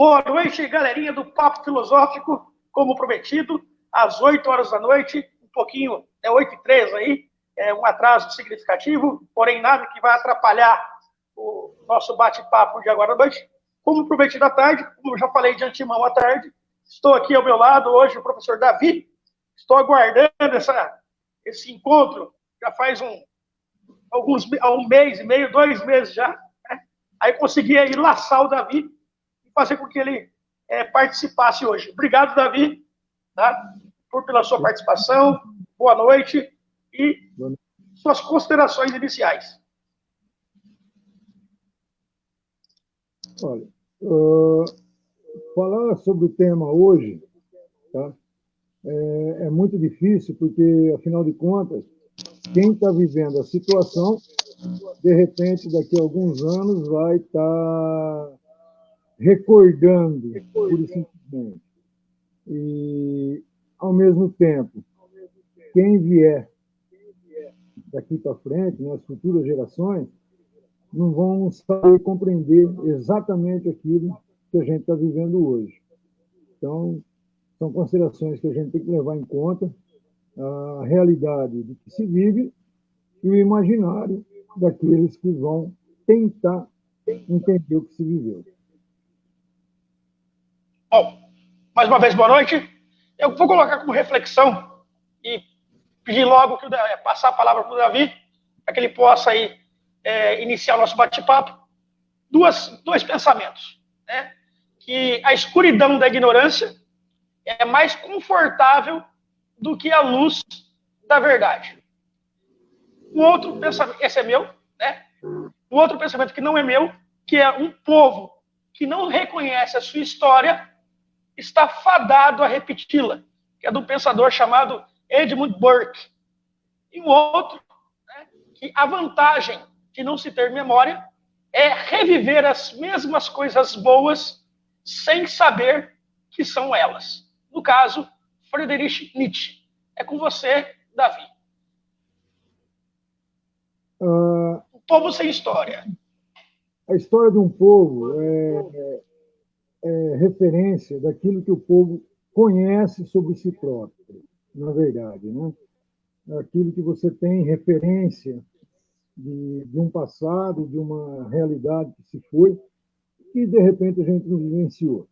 Boa noite, galerinha do Papo Filosófico, como prometido, às 8 horas da noite, um pouquinho, 8h03 aí, um atraso significativo, porém nada que vai atrapalhar o nosso bate-papo de agora à noite. Como prometido à tarde, como eu já falei de antemão à tarde, estou aqui ao meu lado hoje o professor Davi, estou aguardando esse encontro, já faz um mês e meio, 2 meses já, né? Aí consegui aí laçar o Davi e fazer com que ele participasse hoje. Obrigado, Davi, tá? Pela sua participação. Boa noite e suas considerações iniciais. Olha, falar sobre o tema hoje, tá? É muito difícil, porque, afinal de contas, quem está vivendo a situação, de repente, daqui a alguns anos, vai estar recordando, pura e simplesmente. E, ao mesmo tempo, quem vier daqui para frente, né, as futuras gerações, não vão saber compreender exatamente aquilo que a gente está vivendo hoje. Então, são considerações que a gente tem que levar em conta, a realidade de que se vive e o imaginário daqueles que vão tentar entender o que se viveu. Bom, mais uma vez, boa noite. Eu vou colocar como reflexão e pedir logo que passar a palavra para o Davi, para que ele possa aí, iniciar o nosso bate-papo. Dois pensamentos, né? Que a escuridão da ignorância é mais confortável do que a luz da verdade. Um outro pensamento, esse é meu, né? Um outro pensamento que não é meu, que é um povo que não reconhece a sua história está fadado a repeti-la, que é do pensador chamado Edmund Burke. E o outro, né, que a vantagem de não se ter memória é reviver as mesmas coisas boas sem saber que são elas. No caso, Friedrich Nietzsche. É com você, Davi. Um povo sem história. A história de um povo é referência daquilo que o povo conhece sobre si próprio, na verdade, né? Aquilo que você tem referência de um passado, de uma realidade que se foi, e de repente a gente não vivenciou.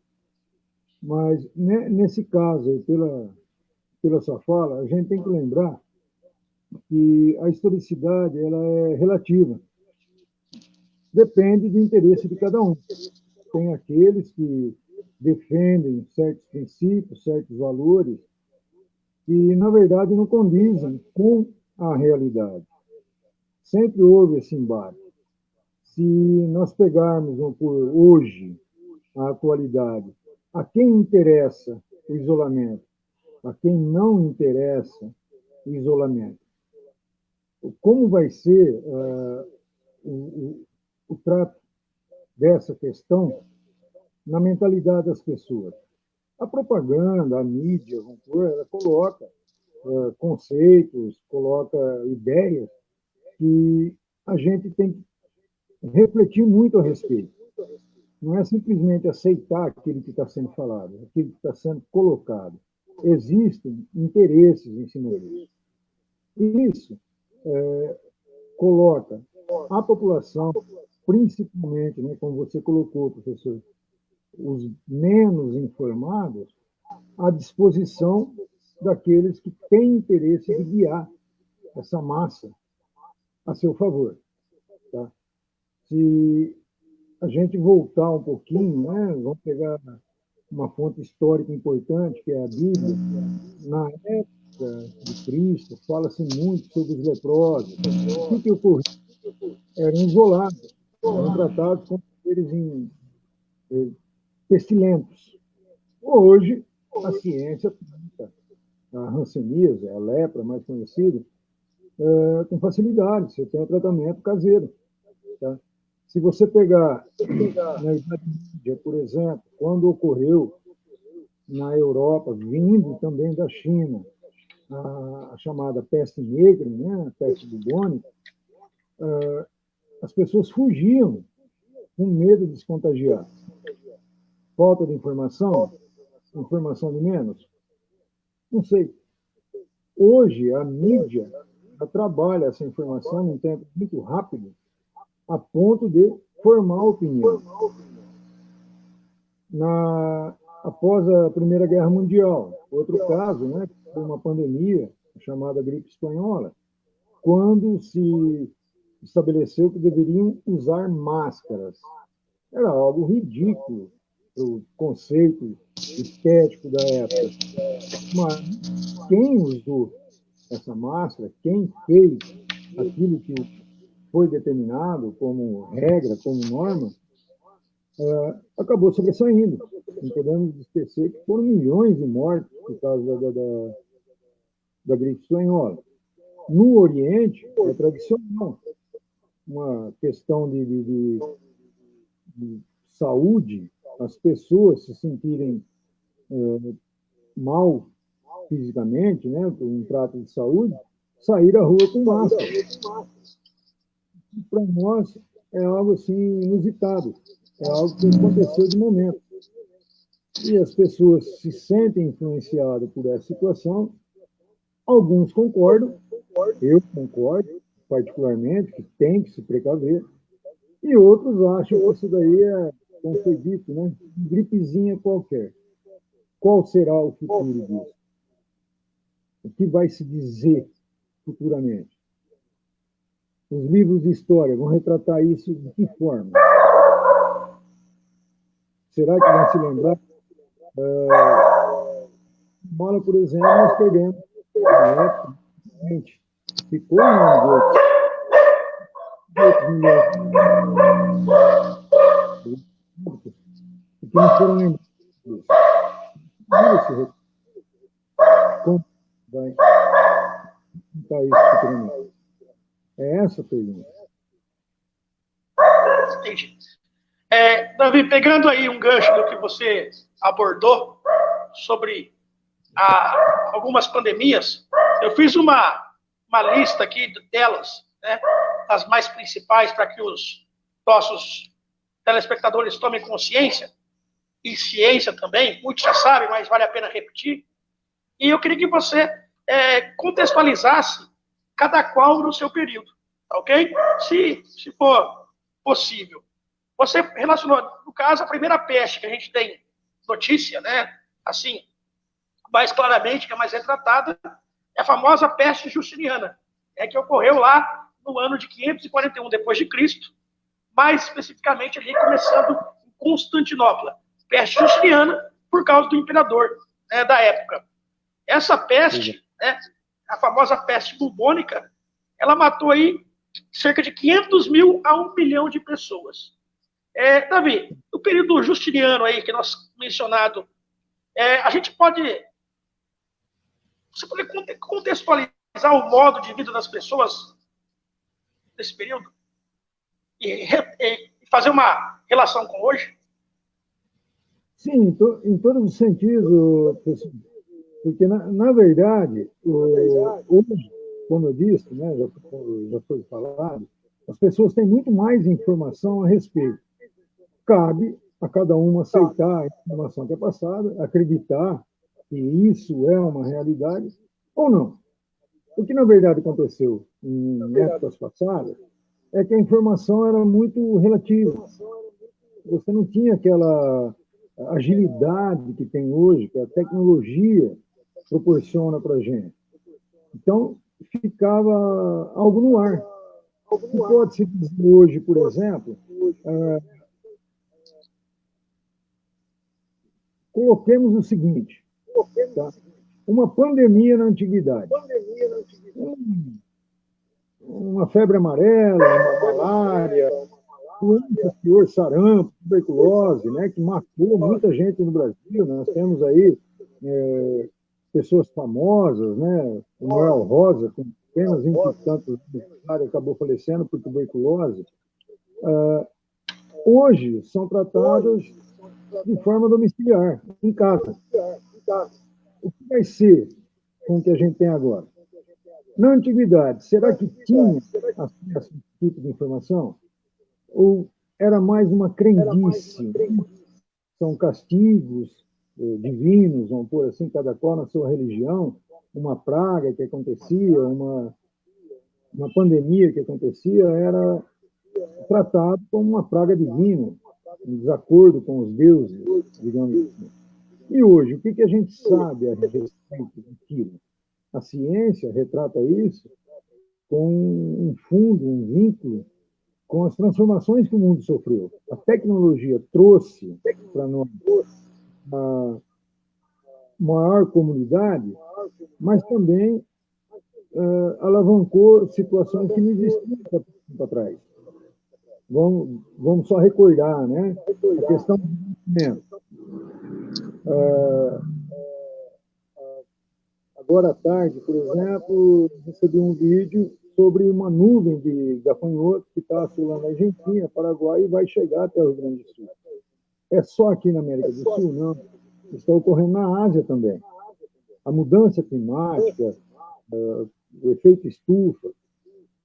Mas, né, nesse caso, pela sua fala, a gente tem que lembrar que a historicidade ela é relativa. Depende do interesse de cada um. Tem aqueles que defendem certos princípios, certos valores, que, na verdade, não condizem com a realidade. Sempre houve esse embate. Se nós pegarmos por hoje a atualidade, a quem interessa o isolamento, a quem não interessa o isolamento, como vai ser o trato dessa questão na mentalidade das pessoas? A propaganda, a mídia, ela coloca conceitos, coloca ideias que a gente tem que refletir muito a respeito. Não é simplesmente aceitar aquilo que está sendo falado, aquilo que está sendo colocado. Existem interesses em cima disso. E isso coloca a população, principalmente, né, como você colocou, professor, os menos informados, à disposição daqueles que têm interesse de guiar essa massa a seu favor. Tá? Se a gente voltar um pouquinho, né, vamos pegar uma fonte histórica importante, que é a Bíblia, na época de Cristo, fala-se muito sobre os leprosos. O que ocorria? Eram isolados, eram tratados como seres pestilentos. Hoje, a ciência, a hanseníase, a lepra mais conhecida, com facilidade, você tem um tratamento caseiro. Tá? Se você pegar na Idade Média, por exemplo, quando ocorreu na Europa, vindo também da China, a chamada peste negra, né, a peste bubônica, as pessoas fugiam com medo de se contagiar. falta de informação? Informação de menos? Não sei. Hoje, a mídia já trabalha essa informação num tempo muito rápido, a ponto de formar opinião. Após a Primeira Guerra Mundial, outro caso, né, foi uma pandemia chamada gripe espanhola, quando se estabeleceu que deveriam usar máscaras. Era algo ridículo para o conceito estético da época. Mas quem usou essa máscara, quem fez aquilo que foi determinado como regra, como norma, acabou sobressaindo. Não podemos esquecer que foram milhões de mortes por causa da gripe espanhola. No Oriente, é tradicional uma questão de saúde, as pessoas se sentirem mal fisicamente, né, por um trato de saúde, sair à rua com máscara. Para nós, é algo assim inusitado, é algo que aconteceu de momento. E as pessoas se sentem influenciadas por essa situação. Alguns concordam, eu concordo, particularmente, que tem que se precaver, e outros acham que isso daí é, como foi dito, né, gripezinha qualquer. Qual será o futuro disso? O que vai se dizer futuramente? Os livros de história vão retratar isso de que forma? Será que vão se lembrar? Mala, por exemplo, nós perdemos na época, ficou em nome de 8 milhões e que não foram lembrados disso. Como vai contar isso futuramente? É essa a pergunta. Entendi. Davi, pegando aí um gancho do que você abordou sobre algumas pandemias, eu fiz uma lista aqui delas, né, as mais principais, para que os nossos telespectadores tomem consciência, e ciência também, muitos já sabem, mas vale a pena repetir. E eu queria que você contextualizasse cada qual no seu período, ok? Se for possível. Você relacionou, no caso, a primeira peste que a gente tem notícia, né? Assim, mais claramente, que é mais retratada, é a famosa peste justiniana, que ocorreu lá no ano de 541 depois de Cristo, mais especificamente ali começando em Constantinopla. Peste justiniana por causa do imperador, né, da época. Essa peste, né, a famosa peste bubônica, ela matou aí cerca de 500 mil a 1 milhão de pessoas. Davi, no período justiniano aí que nós mencionado, a gente pode... Você pode contextualizar o modo de vida das pessoas nesse período? E fazer uma relação com hoje? Sim, em todos os sentidos, porque, na verdade, hoje, como eu disse, né, já foi falado, as pessoas têm muito mais informação a respeito. Cabe a cada um aceitar a informação que é passada, acreditar que isso é uma realidade ou não. O que, na verdade, aconteceu em épocas passadas é que a informação era muito relativa. Você não tinha aquela agilidade que tem hoje, que a tecnologia proporciona para a gente. Então, ficava algo no ar. O que pode-se dizer hoje, por exemplo, coloquemos o seguinte, tá? Uma pandemia na antiguidade. Uma febre amarela, uma malária, doenças pior, sarampo, tuberculose, né, que matou muita gente no Brasil. Nós temos aí pessoas famosas, né? O Noel Rosa, com apenas 20 e tantos anos, acabou falecendo por tuberculose. Hoje são tratadas de forma domiciliar, em casa. O que vai ser com o que a gente tem agora? Na antiguidade, será que tinha acesso a esse tipo de informação? Ou era mais uma crendice? são castigos divinos, vamos pôr assim, cada qual na sua religião, uma praga que acontecia, uma pandemia que acontecia, era tratado como uma praga divina, em desacordo com os deuses, digamos assim. E hoje, o que a gente sabe a respeito daquilo? A ciência retrata isso com um fundo, um vínculo com as transformações que o mundo sofreu. A tecnologia trouxe para nós a maior comunidade, mas também alavancou situações que não existiam há tempo atrás. Vamos só recordar, né? A questão do investimento. Agora à tarde, por exemplo, recebi um vídeo sobre uma nuvem de gafanhotos que está assolando a Argentina, Paraguai, e vai chegar até o Rio Grande do Sul. É só aqui na América do Sul? Não. Está ocorrendo na Ásia também. A mudança climática, o efeito estufa,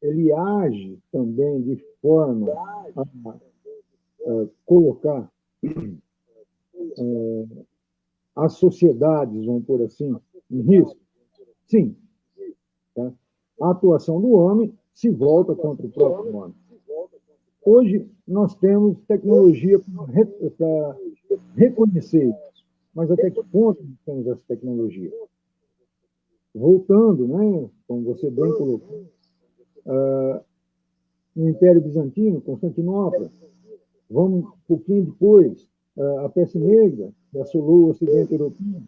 ele age também de forma a colocar as sociedades, vamos pôr assim, em risco. Sim. Tá? A atuação do homem se volta contra o próprio homem. Hoje, nós temos tecnologia para reconhecer isso. Mas até que ponto nós temos essa tecnologia? Voltando, né, como você bem colocou, no Império Bizantino, Constantinopla, vamos um pouquinho depois, a peste negra, que assolou o Ocidente Europeu.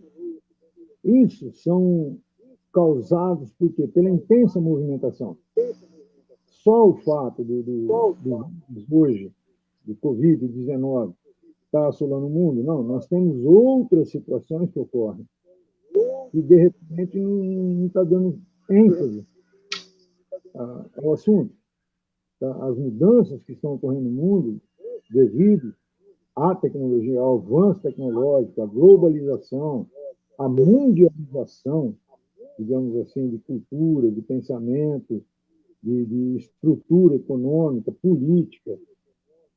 Isso são causados por quê? Pela intensa movimentação. Só o fato do hoje, do Covid-19, estar assolando o mundo, não, nós temos outras situações que ocorrem e, de repente, não está dando ênfase ao assunto. Tá? As mudanças que estão ocorrendo no mundo, devido à tecnologia, ao avanço tecnológico, à globalização, à mundialização, digamos assim, de cultura, de pensamento, de estrutura econômica, política,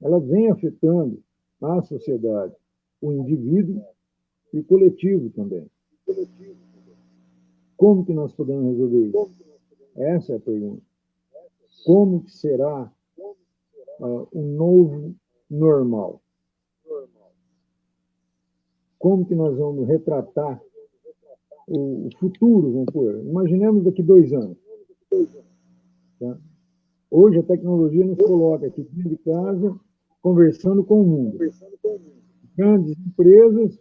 ela vem afetando a sociedade, o indivíduo e o coletivo também. Como que nós podemos resolver isso? Essa é a pergunta. Como que será o novo normal? Como que nós vamos retratar o futuro, vamos pôr? Imaginemos daqui 2 anos. Tá? Hoje a tecnologia nos coloca aqui dentro de casa, conversando com o mundo. Grandes empresas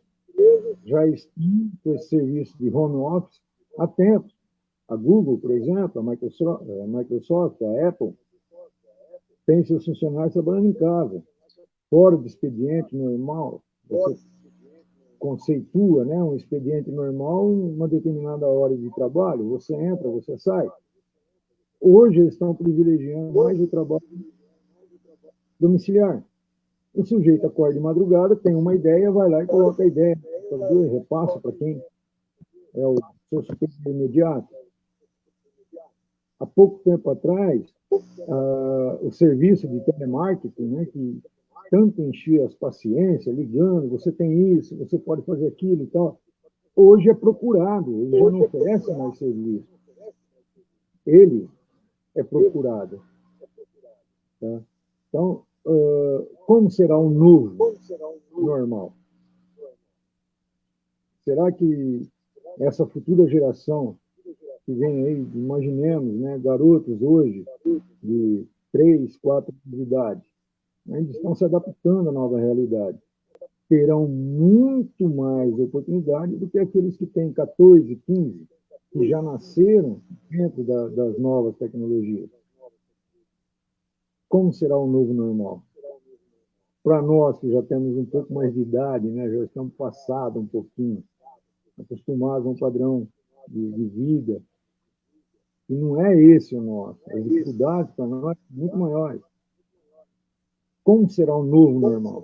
já estão com esse serviço de home office há tempo. A Google, por exemplo, a Microsoft, a Apple, tem seus funcionários trabalhando em casa, fora do expediente normal. Você conceitua, né, um expediente normal, uma determinada hora de trabalho, você entra, você sai. Hoje eles estão privilegiando mais o trabalho domiciliar. O sujeito acorda de madrugada, tem uma ideia, vai lá e coloca a ideia, repassa para quem é o seu superior imediato. Há pouco tempo atrás, o serviço de telemarketing, né, que tanto enchia as paciências, ligando, você tem isso, você pode fazer aquilo e tal, hoje é procurado, ele já não oferece mais serviço. Ele é procurado. Tá? Então, como será o novo normal? Será que essa futura geração que vem aí, imaginemos, né, garotos hoje de 3, 4 anos de idade, eles estão se adaptando à nova realidade, terão muito mais oportunidade do que aqueles que têm 14, 15, que já nasceram dentro das novas tecnologias. Como será o novo normal? Para nós que já temos um pouco mais de idade, né, já estamos passados um pouquinho, acostumados a um padrão de vida, e não é esse o nosso. As dificuldades para nós são muito maiores. Como será o novo normal?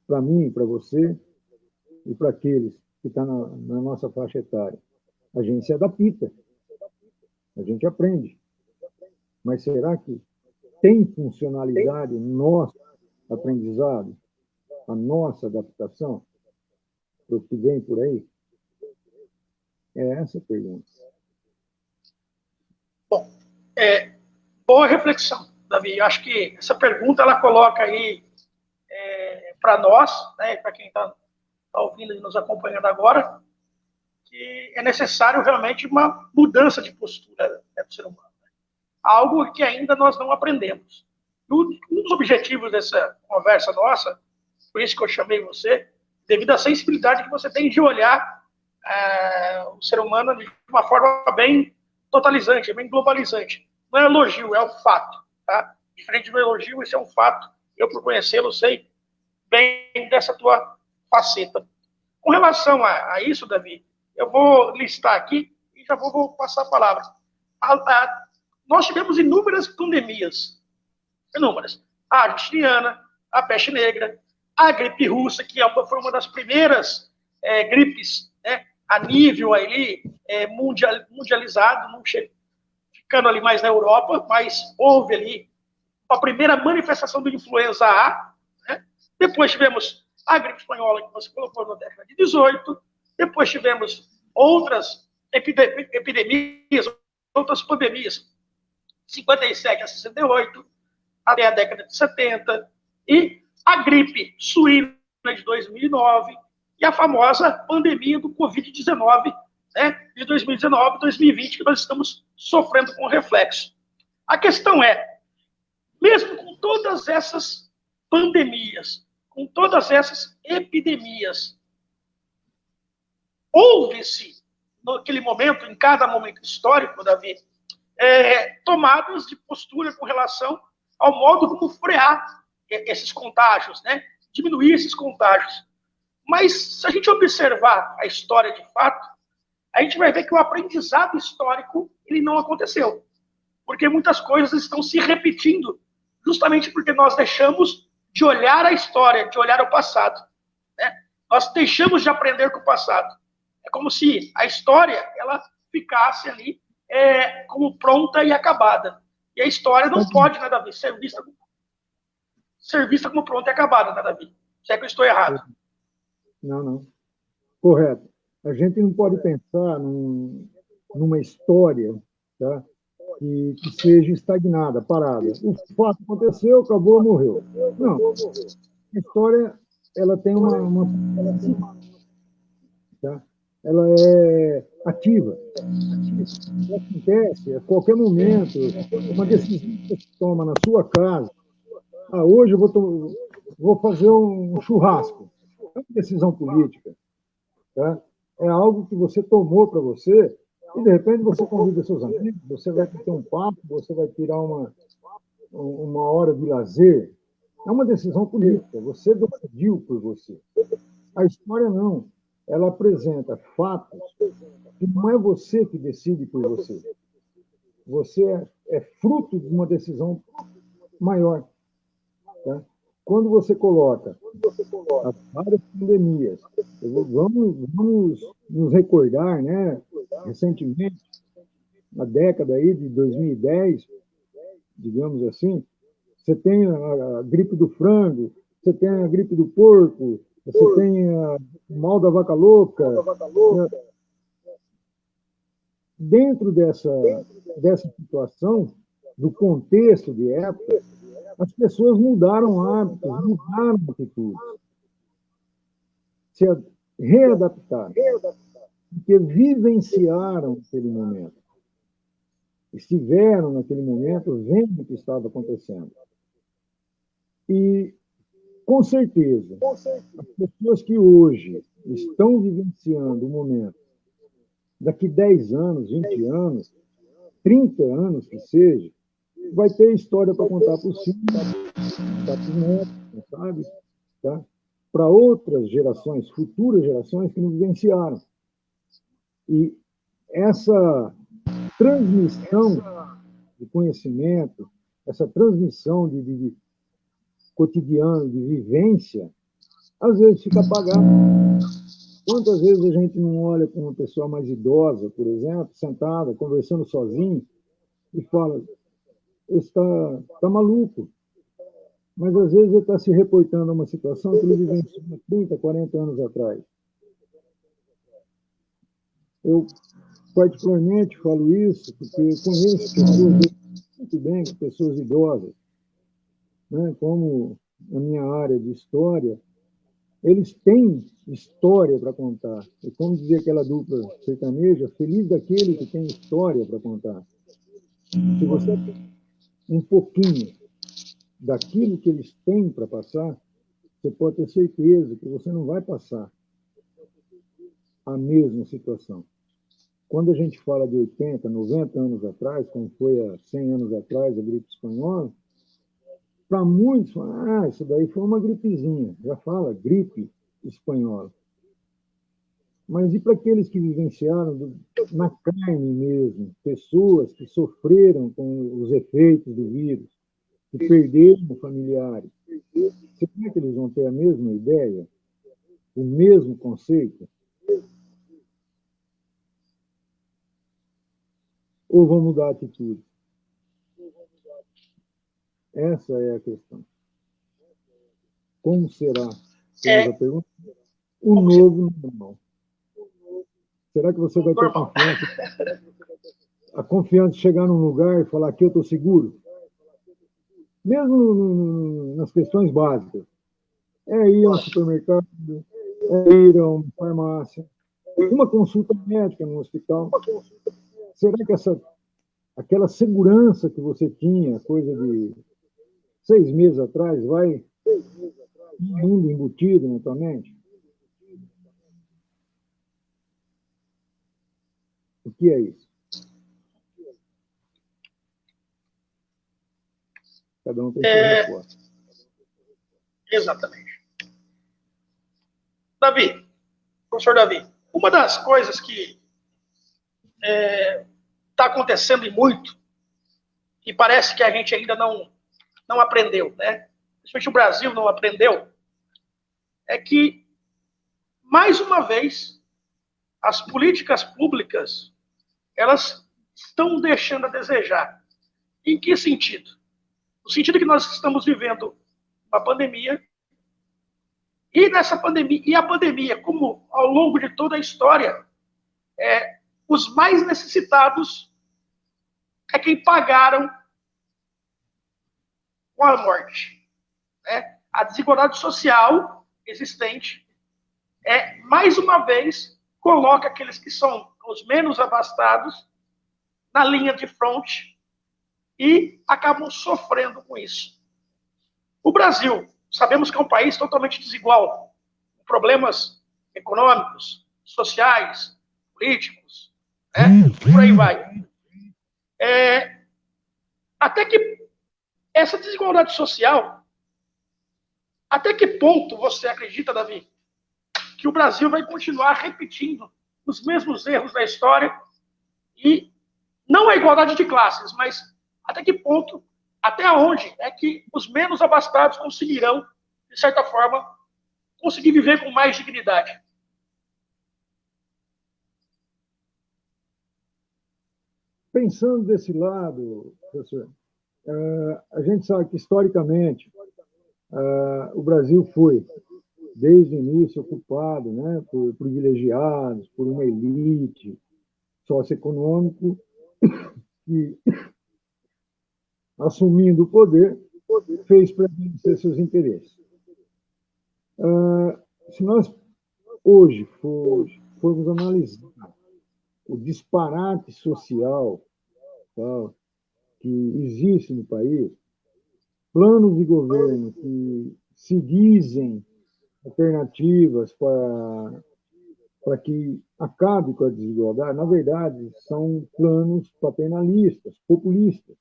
Para mim, para você e para aqueles que estão na nossa faixa etária. A gente se adapta, a gente aprende. Mas será que tem funcionalidade no nosso aprendizado? a nossa adaptação para o que vem por aí? É essa a pergunta. Bom, boa reflexão, Davi. Eu acho que essa pergunta ela coloca aí para nós, né, para quem está ouvindo e nos acompanhando agora, que é necessário realmente uma mudança de postura, né, do ser humano. Algo que ainda nós não aprendemos. Um dos objetivos dessa conversa nossa, por isso que eu chamei você, devido à sensibilidade que você tem de olhar o ser humano de uma forma bem totalizante, bem globalizante. Não é elogio, é o fato. Tá? Diferente do elogio, isso é um fato. Eu, por conhecê-lo, sei bem dessa tua faceta. Com relação a isso, Davi, eu vou listar aqui e já vou passar a palavra. Nós tivemos inúmeras pandemias. Inúmeras. A argentiniana, a peste negra, a gripe russa, que foi uma das primeiras gripes, né, a nível aí, mundializado, não ficando ali mais na Europa, mas houve ali a primeira manifestação do influenza A. Né? Depois tivemos a gripe espanhola, que você colocou na década de 18. Depois tivemos outras epidemias, outras pandemias, 57 a 68, até a década de 70, e a gripe suína de 2009, e a famosa pandemia do Covid-19, né, de 2019, 2020, que nós estamos sofrendo com reflexo. A questão é, mesmo com todas essas pandemias, com todas essas epidemias, houve-se, naquele momento, em cada momento histórico, Davi, tomadas de postura com relação ao modo como frear esses contágios, né? Diminuir esses contágios. Mas, se a gente observar a história de fato, a gente vai ver que o aprendizado histórico ele não aconteceu. Porque muitas coisas estão se repetindo, justamente porque nós deixamos de olhar a história, de olhar o passado. Né? Nós deixamos de aprender com o passado. É como se a história ela ficasse ali como pronta e acabada. E a história não pode, né, Davi, ser vista como pronta e acabada, né, Davi? Se é que eu estou errado. Não. Correto. A gente não pode pensar numa história, tá, que seja estagnada, parada. O fato aconteceu, acabou, morreu. Não. A história ela tem uma tá? Ela é ativa. Ela acontece a qualquer momento. Uma decisão que você toma na sua casa. Hoje eu vou fazer um churrasco. É uma decisão política. Tá? É algo que você tomou para você e, de repente, você convida seus amigos, você vai ter um papo, você vai tirar uma hora de lazer. É uma decisão política. Você decidiu por você. A história não. Ela apresenta fatos que não é você que decide por você. Você é fruto de uma decisão maior. Tá? Quando você coloca as várias pandemias, vamos nos recordar, né? Recentemente, na década aí de 2010, digamos assim, você tem a gripe do frango, você tem a gripe do porco, você tem o mal da vaca louca. Dentro dessa situação, do contexto de época, as pessoas mudaram hábitos, mudaram atitudes, se readaptaram, porque vivenciaram aquele momento. Estiveram naquele momento vendo o que estava acontecendo. E, com certeza, as pessoas que hoje estão vivenciando o momento, daqui 10 anos, 20 anos, 30 anos que seja, vai ter história para contar para os filhos, para os netos, sabe? Tá? Para outras gerações, futuras gerações que não vivenciaram. E essa transmissão de conhecimento, essa transmissão de cotidiano, de vivência, às vezes fica apagada. Quantas vezes a gente não olha para uma pessoa mais idosa, por exemplo, sentada, conversando sozinho, e fala, está maluco. mas às vezes ele está se reportando a uma situação que ele vivenciou há 30, 40 anos atrás. Eu, particularmente, falo isso porque eu conheço pessoas muito bem, pessoas idosas, né, como na minha área de história, eles têm história para contar. E como dizia aquela dupla sertaneja, feliz daquele que tem história para contar. Se você tem um pouquinho daquilo que eles têm para passar, você pode ter certeza que você não vai passar a mesma situação. Quando a gente fala de 80, 90 anos atrás, como foi há 100 anos atrás, a gripe espanhola, para muitos, isso daí foi uma gripezinha. Já fala gripe espanhola. Mas e para aqueles que vivenciaram na carne mesmo, pessoas que sofreram com os efeitos do vírus, que perderam familiares, será que eles vão ter a mesma ideia, o mesmo conceito? Ou vão mudar a atitude? Essa é a questão. Como será? Temos a pergunta. O novo normal. Será que você vai ter confiança? A confiança de chegar num lugar e falar aqui eu estou seguro? Mesmo nas questões básicas. É ir a um supermercado, é ir a uma farmácia, uma consulta médica no hospital. Será que aquela segurança que você tinha, coisa de 6 meses atrás, vai indo embutido na tua mente? O que é isso? Cada um tem sua resposta. Exatamente. Davi, professor Davi, uma das coisas que está acontecendo e muito, e parece que a gente ainda não aprendeu, né? Principalmente o Brasil não aprendeu, é que, mais uma vez, as políticas públicas, elas estão deixando a desejar. Em que sentido? No sentido que nós estamos vivendo uma pandemia, e nessa pandemia, e a pandemia, como ao longo de toda a história, os mais necessitados é quem pagaram com a morte. Né? A desigualdade social existente mais uma vez, coloca aqueles que são os menos abastados na linha de fronte e acabam sofrendo com isso. O Brasil, sabemos que é um país totalmente desigual, com problemas econômicos, sociais, políticos, né? Por aí vai. Até que essa desigualdade social, até que ponto você acredita, Davi, que o Brasil vai continuar repetindo os mesmos erros da história e não a igualdade de classes, mas até que ponto, até onde é que os menos abastados conseguirão, de certa forma, conseguir viver com mais dignidade? Pensando desse lado, professor, a gente sabe que, historicamente, o Brasil foi, desde o início, ocupado, né, por privilegiados, por uma elite socioeconômico que, assumindo o poder, fez prevalecer seus interesses. Se nós, hoje, formos analisar o disparate social, tá, que existe no país, planos de governo que se dizem alternativas para que acabe com a desigualdade, na verdade, são planos paternalistas, populistas,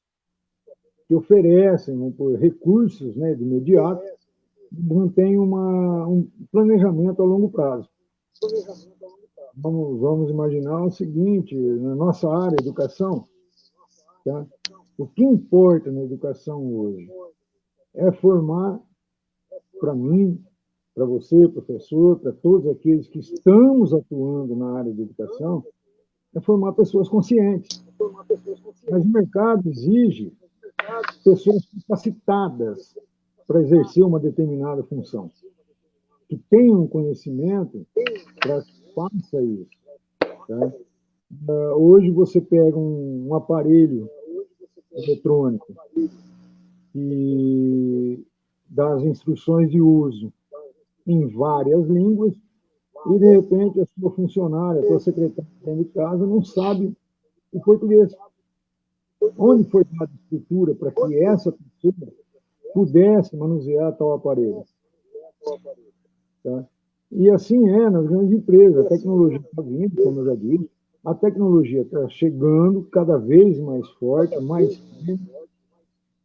que oferecem recursos, né, de imediato, não tem um planejamento a longo prazo. Vamos imaginar o seguinte, na nossa área, educação, tá? O que importa na educação hoje é formar, para mim, para você, professor, para todos aqueles que estamos atuando na área de educação, é formar pessoas conscientes. Mas o mercado exige pessoas capacitadas para exercer uma determinada função, que tenha um conhecimento para que faça isso. Tá? Hoje você pega um aparelho eletrônico e dá as instruções de uso em várias línguas e, de repente, a sua funcionária, a sua secretária dentro de casa não sabe o português. Onde foi dada a estrutura para que essa pessoa pudesse manusear tal aparelho? Tá? E assim é nas grandes empresas. A tecnologia está vindo, como eu já disse, a tecnologia está chegando cada vez mais forte, mais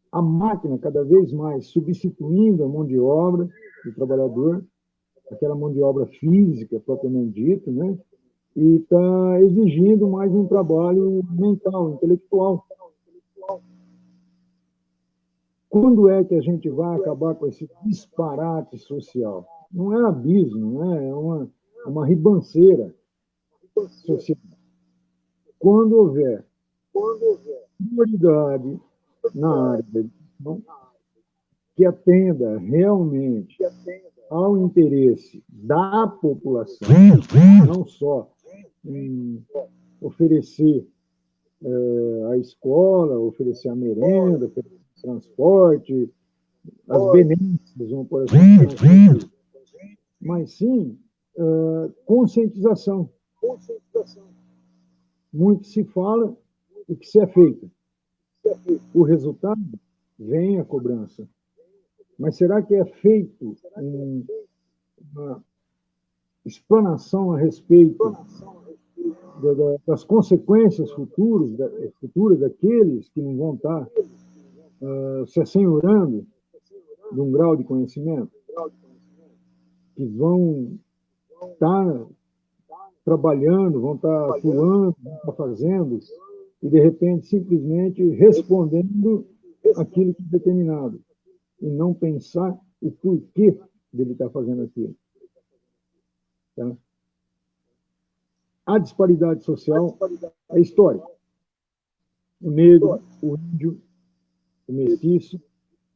a máquina cada vez mais substituindo a mão de obra do trabalhador, aquela mão de obra física, propriamente dita, né? E está exigindo mais um trabalho mental, intelectual. Quando é que a gente vai acabar com esse disparate social? Não é abismo, né? É uma ribanceira social. Quando houver prioridade na área da educação, que atenda realmente ao interesse da população, não só em oferecer a escola, oferecer a merenda, oferecer transporte, as benéficas, vamos por assim, mas sim conscientização. Muito se fala, o que se é feito. O resultado vem a cobrança. Mas será que é feito uma explanação a respeito das consequências futuras daqueles que não vão estar se assenhorando de um grau de conhecimento, que vão estar trabalhando, vão estar atuando, vão estar fazendo, e, de repente, simplesmente respondendo aquilo que é determinado, e não pensar o porquê dele estar fazendo aquilo. Tá? A disparidade social é histórica. O negro, o índio, o mestiço,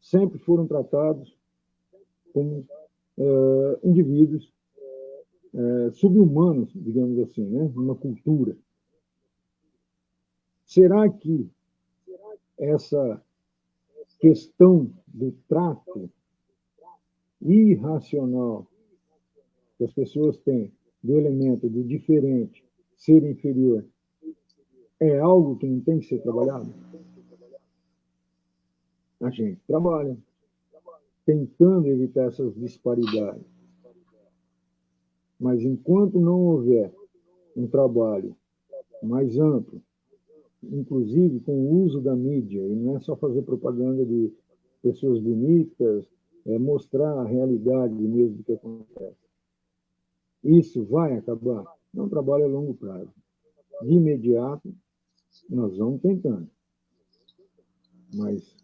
sempre foram tratados como indivíduos sub-humanos, digamos assim, né? Numa cultura. Será que essa questão do trato irracional que as pessoas têm do elemento do diferente ser inferior é algo que não tem que ser trabalhado? A gente trabalha tentando evitar essas disparidades. Mas enquanto não houver um trabalho mais amplo, inclusive com o uso da mídia, e não é só fazer propaganda de pessoas bonitas, mostrar a realidade mesmo do que acontece. Isso vai acabar? Não trabalho a longo prazo. De imediato, nós vamos tentando. Mas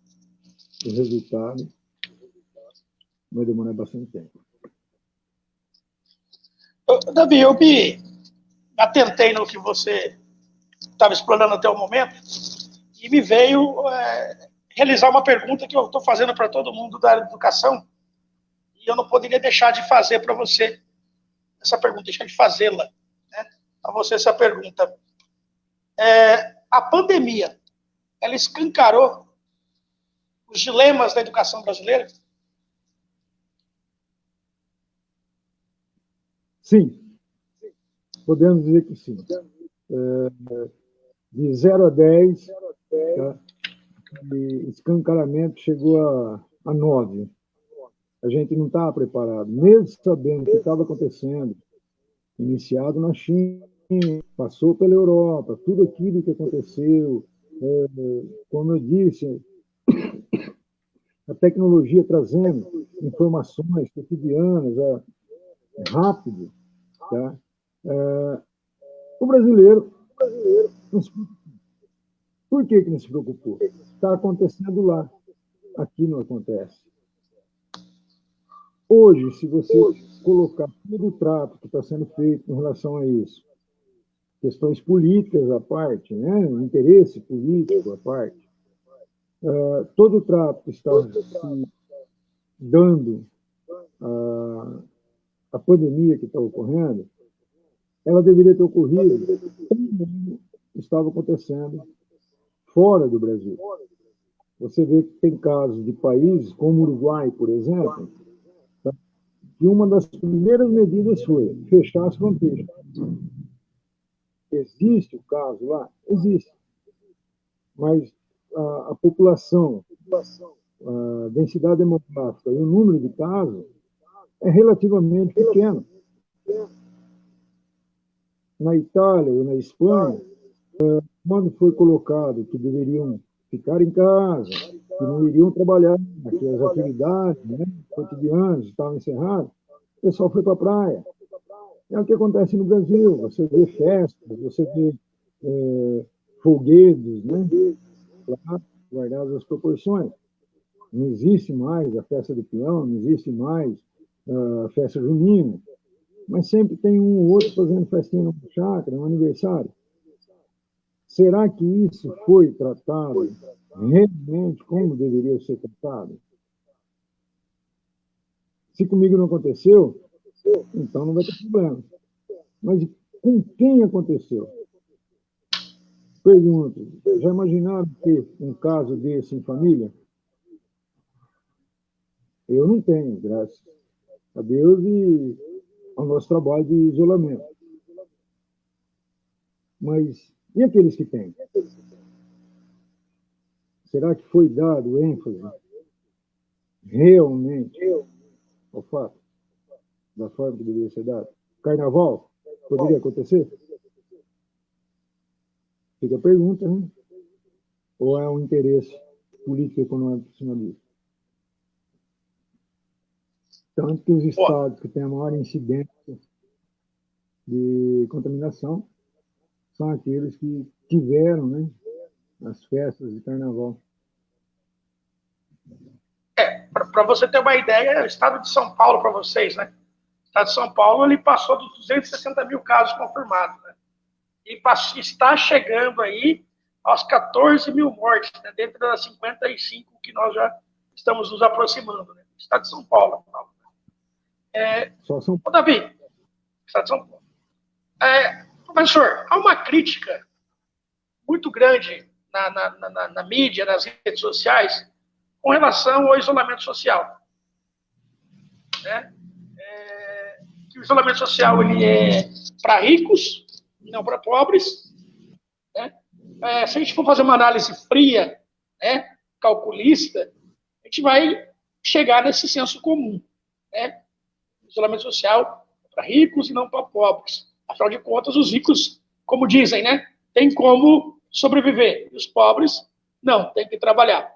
o resultado vai demorar bastante tempo. Davi, eu me atentei no que você estava explanando até o momento e me veio realizar uma pergunta que eu estou fazendo para todo mundo da área de educação e eu não poderia deixar de fazer para você essa pergunta, deixar de fazê-la, né, a você essa pergunta. A pandemia, ela escancarou os dilemas da educação brasileira? Sim, podemos dizer que sim. De 0 a 10, tá? De escancaramento chegou a 9. A gente não estava preparado, mesmo sabendo o que estava acontecendo, iniciado na China, passou pela Europa, tudo aquilo que aconteceu, como eu disse, a tecnologia trazendo informações cotidianas, rápido, tá? O brasileiro não se preocupou. Por que não se preocupou? Está acontecendo lá, aqui não acontece. Hoje, se você colocar todo o trato que está sendo feito em relação a isso, questões políticas à parte, né? Interesse político à parte, todo o trato que está se dando a pandemia que está ocorrendo, ela deveria ter ocorrido como estava acontecendo fora do Brasil. Você vê que tem casos de países, como o Uruguai, por exemplo, tá? Que uma das primeiras medidas foi fechar as fronteiras. Existe o caso lá? Existe. Mas a população, a densidade demográfica e o número de casos é relativamente pequeno. Na Itália ou na Espanha, quando foi colocado que deveriam ficar em casa, que não iriam trabalhar, que as atividades, né, cotidianas estavam encerradas, o pessoal foi para a praia. É o que acontece no Brasil. Você vê festas, você vê folguedos, né? Claro, guardadas as proporções. Não existe mais a festa do peão, não existe mais a festa junina, mas sempre tem um ou outro fazendo festinha no chácara, no aniversário. Será que isso foi tratado realmente como deveria ser tratado? Se comigo não aconteceu, então não vai ter problema. Mas com quem aconteceu? Pergunto, já imaginaram ter um caso desse em família? Eu não tenho, graças a Deus e ao nosso trabalho de isolamento. Mas e aqueles que têm? Será que foi dado ênfase realmente ao fato da forma que deveria ser dado? Carnaval poderia acontecer? Fica a pergunta, né? Ou é um interesse político-econômico em cima disso? Tanto que os estados que têm a maior incidência de contaminação são aqueles que tiveram, né, as festas de carnaval. Para você ter uma ideia, o estado de São Paulo, para vocês, né? O estado de São Paulo, ele passou dos 260 mil casos confirmados, né? E está chegando aí aos 14 mil mortes, né? Dentro das 55 que nós já estamos nos aproximando, né? O estado de São Paulo. Só São Ô, Davi, estado de São Paulo. Professor, há uma crítica muito grande na mídia, nas redes sociais, com relação ao isolamento social. Né? Que o isolamento social ele é para ricos e não para pobres. Né? Se a gente for fazer uma análise fria, né, calculista, a gente vai chegar nesse senso comum. Né? O isolamento social é para ricos e não para pobres. Afinal de contas, os ricos, como dizem, né, têm como sobreviver. E os pobres, não, têm que trabalhar.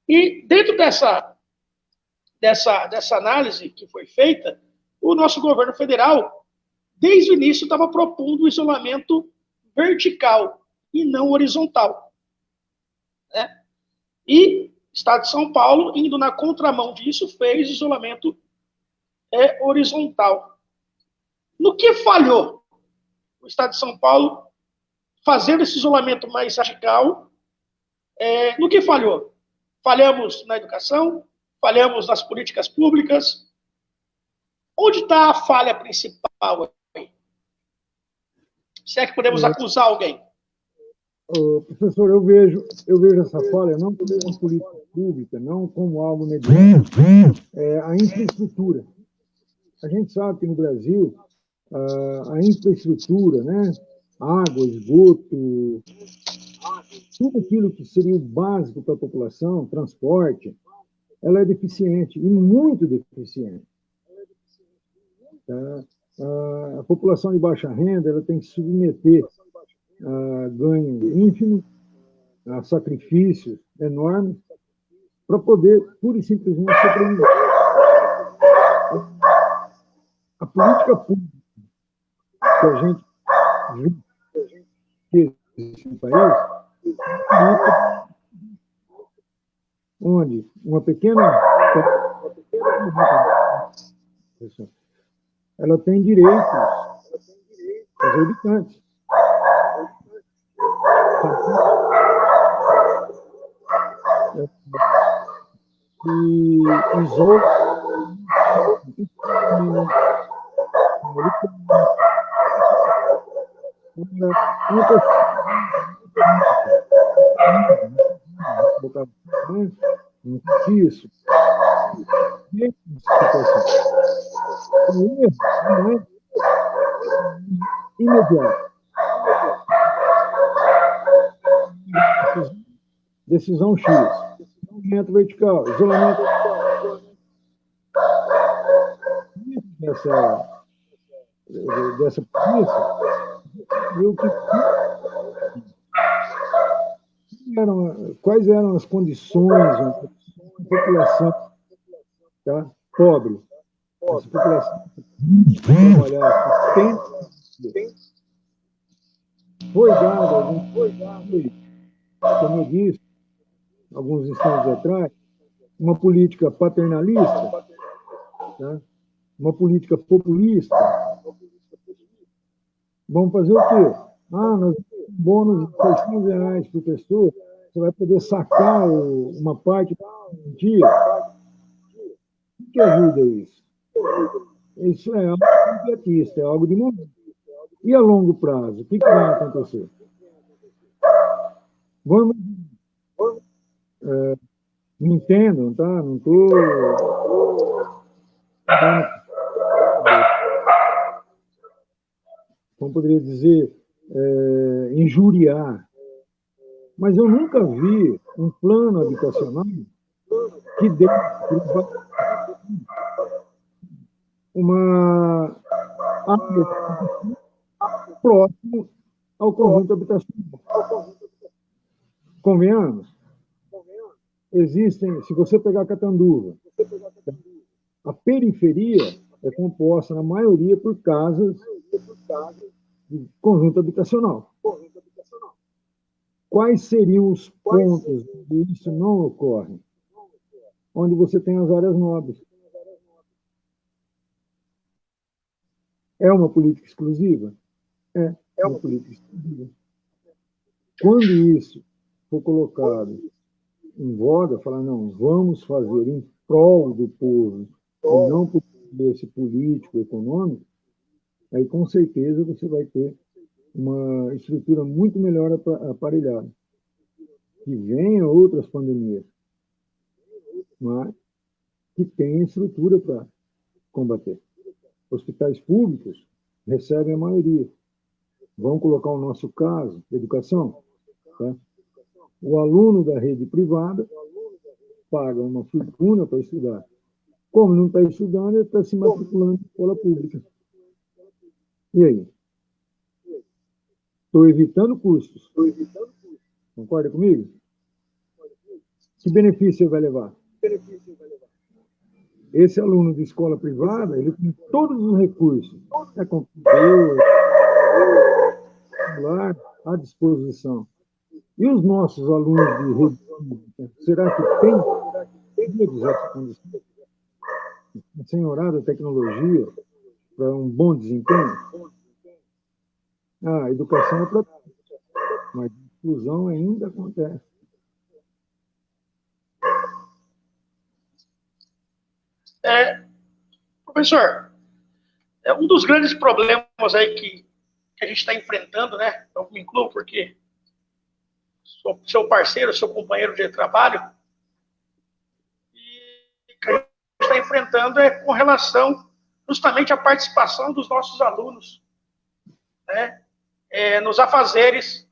E dentro dessa análise que foi feita, o nosso governo federal, desde o início, estava propondo o isolamento vertical e não horizontal. Né? E o Estado de São Paulo, indo na contramão disso, fez isolamento horizontal. No que falhou o Estado de São Paulo fazendo esse isolamento mais radical? No que falhou? Falhamos na educação, falhamos nas políticas públicas. Onde está a falha principal? Se é que podemos acusar alguém. Professor, eu vejo essa falha não como uma política pública, não como algo mediano, a infraestrutura. A gente sabe que no Brasil a infraestrutura, né, água, esgoto, tudo aquilo que seria o básico para a população, transporte, ela é deficiente, e muito deficiente. A população de baixa renda ela tem que se submeter a ganho ínfimo, a sacrifícios enormes, para poder, pura e simplesmente, sobreviver. A política pública que a gente viu que existe no país, onde uma pequena ela tem direitos exorbitantes. e isola uma pessoa não existe isso. Situação. O erro não é imediato. Decisão X. Isolamento vertical. Isolamento dessa premissa, viu quais eram as condições da população, tá? Pobre. Essa população trabalhar foi dado como eu disse, alguns instantes atrás, uma política paternalista, tá? Uma política populista. Vamos fazer o quê? Nós bônus de R$600 por pessoa, você vai poder sacar uma parte do dia. O que ajuda isso? Isso é algo imediatista, é algo de momento. E a longo prazo, o que vai acontecer? Vamos. Me entendam, tá? Não estou. Como poderia dizer, injuriar. Mas eu nunca vi um plano habitacional que dê uma próximo ao conjunto habitacional. Convenhamos? Existem, se você pegar Catanduva, a periferia é composta, na maioria, por casas de conjunto habitacional. Quais seriam os pontos onde isso não ocorre? Onde você tem as áreas nobres. É uma política exclusiva? É uma política exclusiva. Quando isso for colocado em voga, falar, não, vamos fazer em prol do povo, e não por esse político econômico, aí com certeza você vai ter uma estrutura muito melhor aparelhada. Que venham outras pandemias, mas que tenha estrutura para combater. Hospitais públicos recebem a maioria. Vamos colocar o nosso caso, educação. Tá? O aluno da rede privada paga uma fortuna para estudar. Como não está estudando, ele está se matriculando em escola pública. E aí? Estou evitando custos. Concorda comigo? Que benefício ele vai levar? Esse aluno de escola privada, ele tem todos os recursos. Computador, celular, à disposição. E os nossos alunos de rede pública, será que tem todas essas condições? A senhorada tecnologia para um bom desempenho? A educação é para todos, mas a exclusão ainda acontece. Professor, um dos grandes problemas aí que a gente está enfrentando, né? Eu me incluo porque sou seu parceiro, seu companheiro de trabalho, e o que a gente está enfrentando é com relação justamente à participação dos nossos alunos, né? Nos afazeres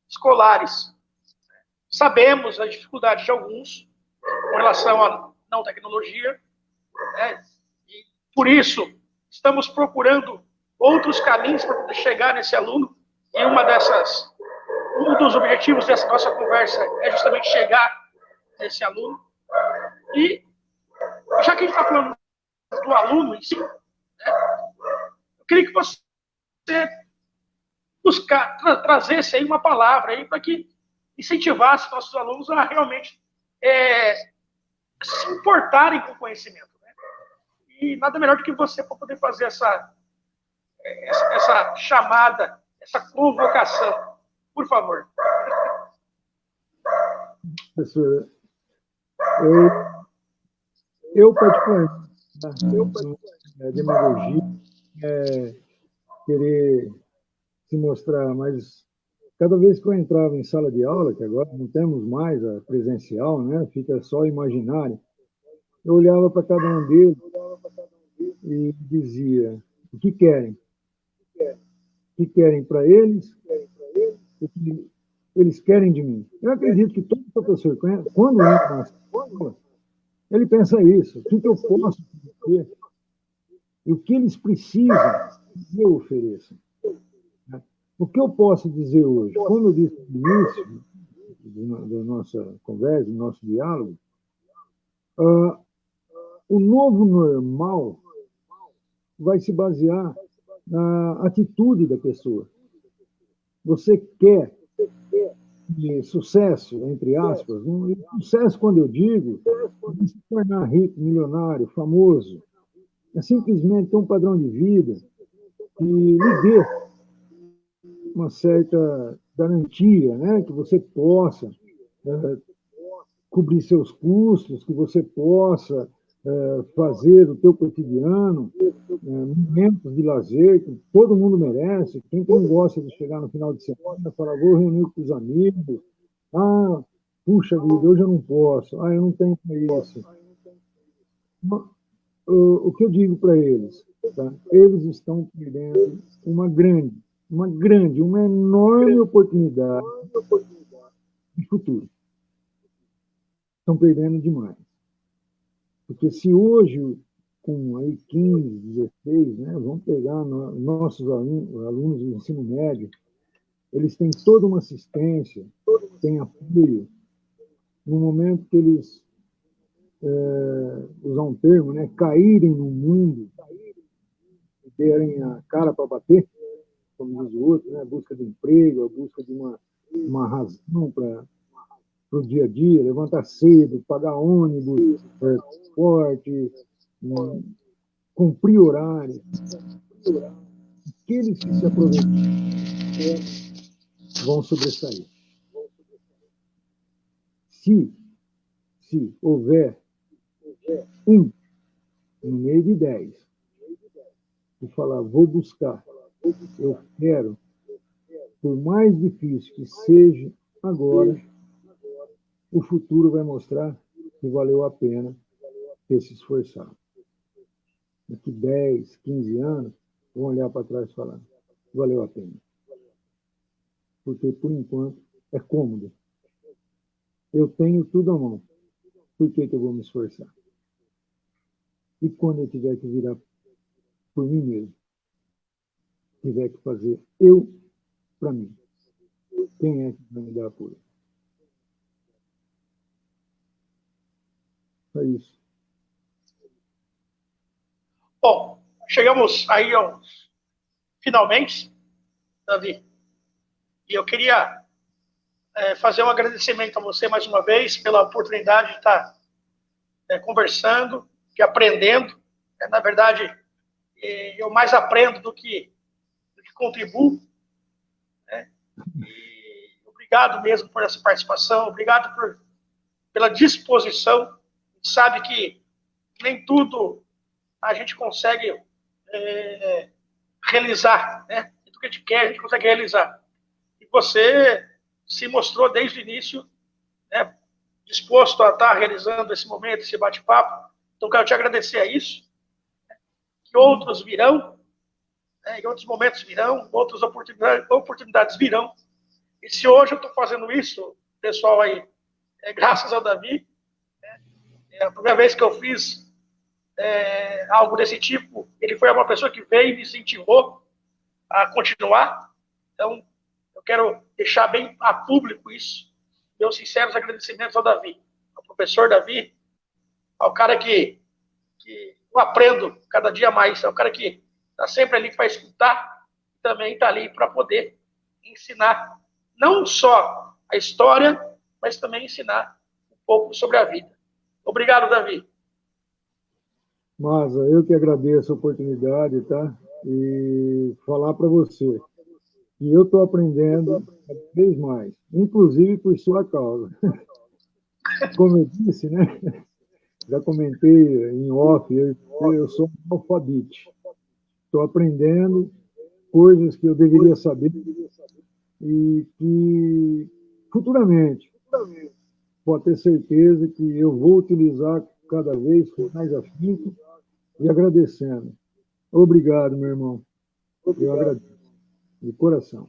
escolares. Sabemos a dificuldade de alguns com relação à não tecnologia, né? E por isso estamos procurando outros caminhos para poder chegar nesse aluno, e um dos objetivos dessa nossa conversa é justamente chegar nesse aluno. E já que a gente está falando do aluno em si, né, eu queria que você trazesse aí uma palavra aí para que incentivasse nossos alunos a realmente se importarem com o conhecimento. Né? E nada melhor do que você para poder fazer essa chamada, essa convocação. Por favor. Professor, eu Eu, particularmente, tá? Demagogia, querer se mostrar, mas cada vez que eu entrava em sala de aula, que agora não temos mais a presencial, né? Fica só imaginário, eu olhava para cada um deles e dizia o que querem. O que querem para eles, o que eles querem de mim. Eu acredito que todo professor, quando entra na escola, ele pensa isso. O que eu posso fazer e o que eles precisam que eu ofereça. O que eu posso dizer hoje? Como eu disse no início da nossa conversa, do nosso diálogo, o novo normal vai se basear na atitude da pessoa. Você quer sucesso, entre aspas, e sucesso, quando eu digo, é se tornar rico, milionário, famoso, é simplesmente ter um padrão de vida que lhe dê uma certa garantia, né? Que você possa cobrir seus custos, que você possa fazer o teu cotidiano, momentos de lazer que todo mundo merece. Quem que não gosta de chegar no final de semana e falar, vou reunir com os amigos, puxa vida, hoje eu não posso, eu não tenho isso. O que eu digo para eles? Tá? Eles estão perdendo uma enorme oportunidade de futuro. Estão perdendo demais. Porque se hoje, com aí 15, 16, né, vamos pegar nossos alunos do ensino médio, eles têm toda uma assistência, têm apoio, no momento que eles, usar um termo, né, caírem no mundo, terem a cara para bater, como diz o outro, né, a busca de emprego, a busca de uma razão para o dia a dia, levantar cedo, pagar ônibus, transporte, cumprir horário. Aqueles que se aproveitam vão sobressair. Se houver um no meio de 10 e falar, vou buscar, eu quero, por mais difícil que seja agora, o futuro vai mostrar que valeu a pena ter se esforçado. Daqui 10, 15 anos, vão olhar para trás e falar, valeu a pena. Porque, por enquanto, é cômodo. Eu tenho tudo à mão. Por que eu vou me esforçar? E quando eu tiver que virar por mim mesmo, tiver que fazer eu para mim, quem é que vai me dar apoio? É isso. Bom, chegamos aí aos finalmente, Davi. E eu queria fazer um agradecimento a você mais uma vez pela oportunidade de estar conversando e aprendendo. Na verdade, eu mais aprendo do que contribuo. Né? E obrigado mesmo por essa participação, obrigado pela disposição. A gente sabe que nem tudo a gente consegue realizar, né? Tudo que a gente quer, a gente consegue realizar. E você se mostrou desde o início, né, disposto a estar realizando esse momento, esse bate-papo. Então, quero te agradecer a isso. Que outros virão, né, e outros momentos virão, outras oportunidades virão. E se hoje eu estou fazendo isso, pessoal aí, graças ao Davi, né, é a primeira vez que eu fiz algo desse tipo, ele foi uma pessoa que veio e me incentivou a continuar. Então, eu quero deixar bem a público isso. Meus sinceros agradecimentos ao Davi, ao professor Davi, ao cara que eu aprendo cada dia mais, é o cara que está sempre ali para escutar e também está ali para poder ensinar não só a história, mas também ensinar um pouco sobre a vida. Obrigado, Davi. Masa, eu que agradeço a oportunidade, tá? E falar para você que eu estou aprendendo cada vez mais, inclusive por sua causa. Como eu disse, né? já comentei em off, eu sou um alfabete. Estou aprendendo coisas que eu deveria saber e que futuramente pode ter certeza que eu vou utilizar cada vez com mais afinco e agradecendo. Obrigado, meu irmão. Eu agradeço, de coração.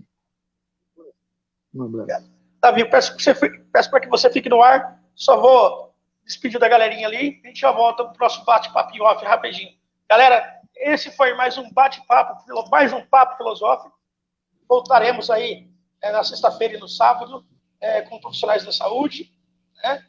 Um abraço. Davi, peço para que você fique no ar. Só vou despedir da galerinha ali. A gente já volta no próximo bate-papo em off rapidinho. Galera, esse foi mais um bate-papo, mais um papo filosófico. Voltaremos aí na sexta-feira e no sábado com profissionais da saúde, né?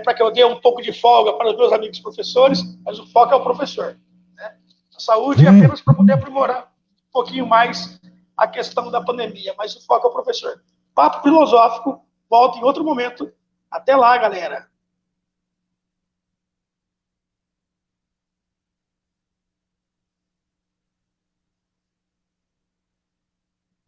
Para que eu dê um pouco de folga para os meus amigos professores, mas o foco é o professor. Né? A saúde é apenas para poder aprimorar um pouquinho mais a questão da pandemia, mas o foco é o professor. Papo filosófico, volta em outro momento. Até lá, galera.